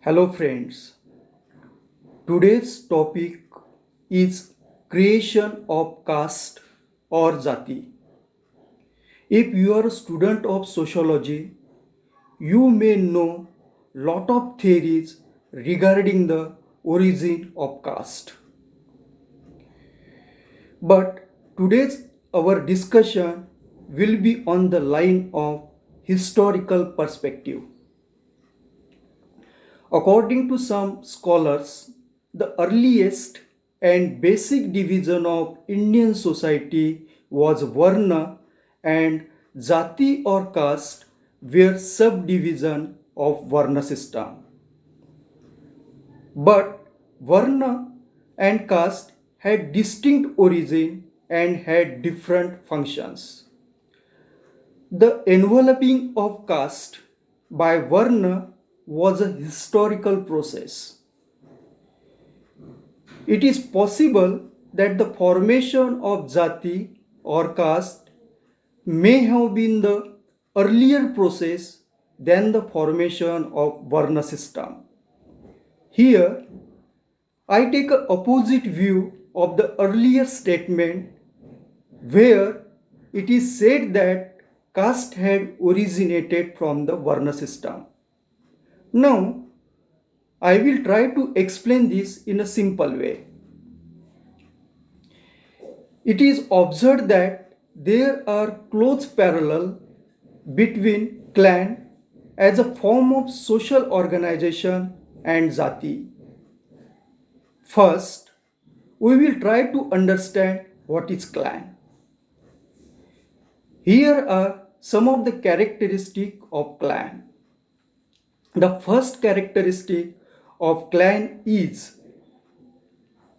Hello friends. Today's topic is creation of caste or jati. If you are a student of sociology, you may know lot of theories regarding the origin of caste. But today's our discussion will be on the line of historical perspective. According to some scholars, the earliest and basic division of Indian society was Varna, and Jati or caste were subdivision of Varna system. But Varna and caste had distinct origin and had different functions. The enveloping of caste by Varna was a historical process. It is possible that the formation of jati or caste may have been the earlier process than the formation of Varna system. Here, I take a opposite view of the earlier statement where it is said that caste had originated from the Varna system. Now, I will try to explain this in a simple way. It is observed that there are close parallel between clan as a form of social organization and jati. First, we will try to understand what is clan. Here are some of the characteristics of clan. The first characteristic of clan is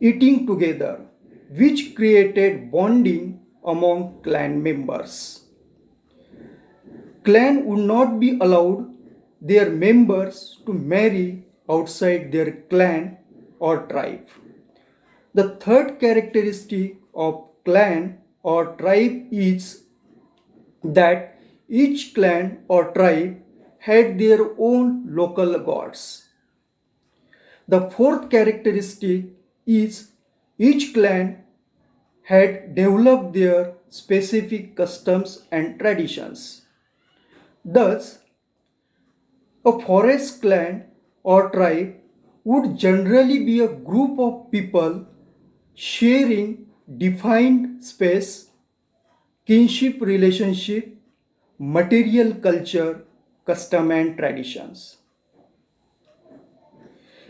eating together, which created bonding among clan members. Clan would not be allowed their members to marry outside their clan or tribe. The third characteristic of clan or tribe is that each clan or tribe had their own local gods. The fourth characteristic is each clan had developed their specific customs and traditions. Thus, a forest clan or tribe would generally be a group of people sharing defined space, kinship relationship, material culture, custom and traditions.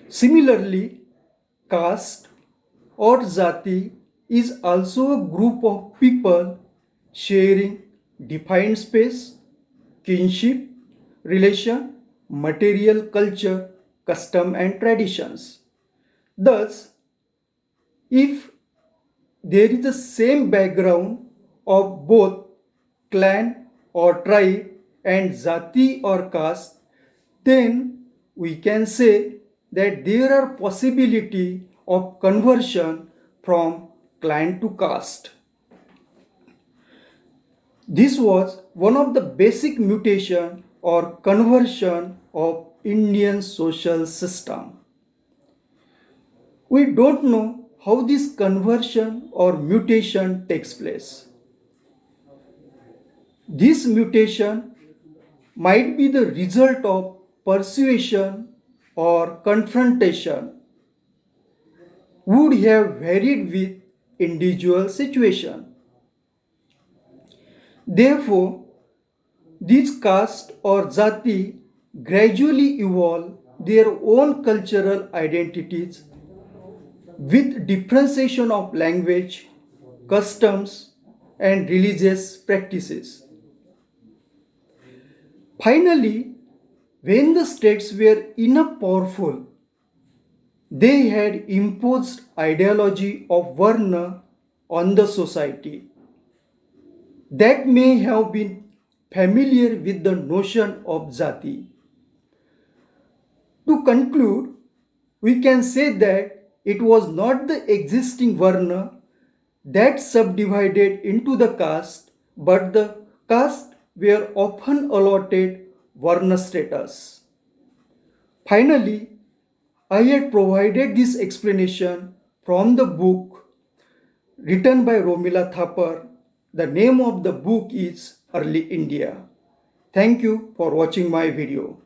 Similarly, caste or jati is also a group of people sharing defined space, kinship, relation, material culture, custom and traditions. Thus, if there is the same background of both clan or tribe and jati or caste, then we can say that there are possibility of conversion from clan to caste. This was one of the basic mutation or conversion of Indian social system. We don't know how this conversion or mutation takes place. This mutation might be the result of persuasion or confrontation, would have varied with individual situation. Therefore, these caste or jati gradually evolve their own cultural identities with differentiation of language, customs, and religious practices. Finally, when the states were enough powerful, they had imposed ideology of Varna on the society that may have been familiar with the notion of jati. To conclude, we can say that it was not the existing Varna that subdivided into the caste, but the caste were often allotted Varna status. Finally, I had provided this explanation from the book written by Romila Thapar. The name of the book is Early India. Thank you for watching my video.